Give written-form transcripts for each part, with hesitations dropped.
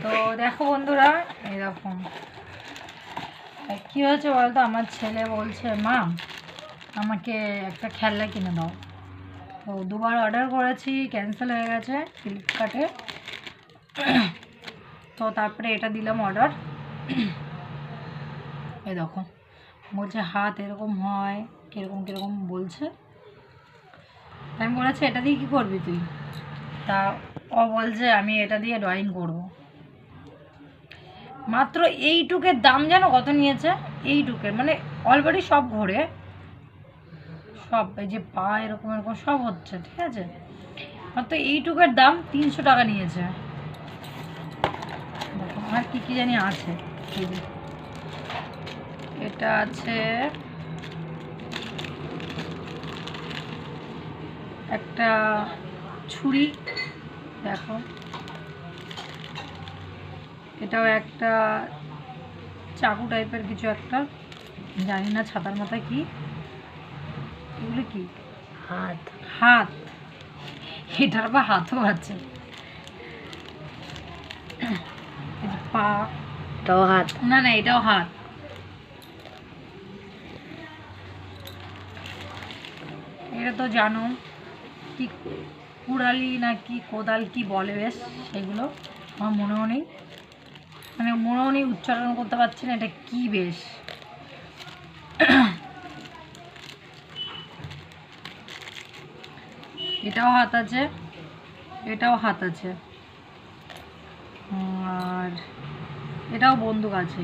তো দেখো বন্ধুরা, এরকম কি হয়েছে বলতো, আমার ছেলে বলছে মা আমাকে একটা খেলনা কিনে দাও। তো দুবার অর্ডার করেছি, ক্যান্সেল হয়ে গেছে ফ্লিপকার্টে। তো তারপরে এটা দিলাম অর্ডার। এই দেখো, বলছে হাত এরকম হয়, কীরকম কীরকম বলছে। আমি বলেছি এটা দিয়ে কী করবি তুই? তা ও বলছে আমি এটা দিয়ে ড্রয়িং করব। মাত্র এইটুকের দাম জানো কত নিয়েছে? এইটুকের মানে অলরেডি সব ঘোরে, সব এই যে পা এরকম এরকম সব হচ্ছে, ঠিক আছে, মাত্র এইটুকের দাম 300 টাকা নিয়েছে। দেখো আর কি কি জানি আছে। এই যে এটা আছে, একটা ছুরি, দেখো এটাও একটা চাকু টাইপের কিছু একটা, জানি না ছাতার মাথায় কি, এগুলো কি? হাত। হাত, এটার আবার হাতও আছে। পা, এটাও হাত। না না, এটাও হাত। এটা তো জানো কি কুড়ালি না কি কোদাল কি বলে, বেশ সেগুলো আমার মনেও নেই, মানে মনেও নেই, উচ্চারণ করতে পারছি না এটা কি বেশ। এটাও হাত আছে, এটাও হাত আছে, আর এটাও বন্দুক আছে।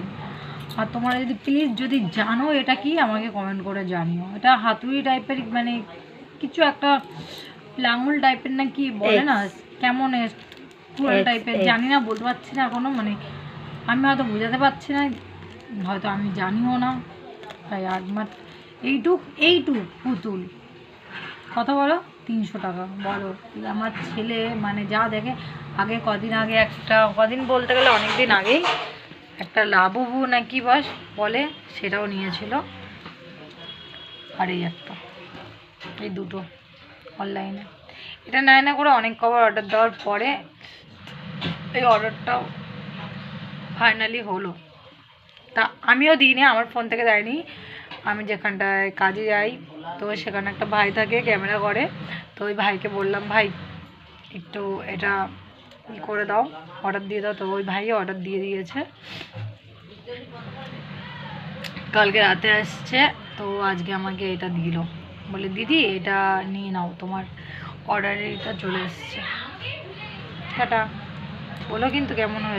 আর তোমরা যদি প্লিজ যদি জানো এটা কি আমাকে কমেন্ট করে জানিও। এটা হাতুড়ি টাইপের, মানে কিছু একটা লাঙুল টাইপের না কি বলে না, কেমন কুড়াল টাইপের, জানি না, বলতে পারছি না এখনো, মানে আমি হয়তো বোঝাতে পারছি না, হয়তো আমি জানিও না, তাই একমাত্র এইটুক পুতুল কত বলো? 300 টাকা। বলো আমার ছেলে মানে যা দেখে। আগে কদিন আগে একটা, কদিন বলতে গেলে অনেক দিন আগেই একটা লাবুবু নাকি বাস বলে, সেটাও নিয়েছিল। আর এই একটা, এই দুটো অনলাইনে, এটা নেয় না করে অনেক কবার অর্ডার দেওয়ার পরে এই অর্ডারটাও ফাইনালি হলো। তা আমিও দিইনি, আমার ফোন থেকে দেয়নি, আমি যেখানটায় কাজে যাই তো সেখানে একটা ভাই থাকে ক্যামেরা করে, তো ওই ভাইকে বললাম ভাই একটু এটা ই করে দাও, অর্ডার দিয়ে দাও। তো ওই ভাই অর্ডার দিয়ে দিয়েছে, কালকে রাতে আসছে। তো আজকে আমাকে এটা দিল, বলে দিদি এটা নিয়ে নাও, তোমার অর্ডারে এটা চলে এসছে। টাটা। বলো কিন্তু কেমন হয়েছে।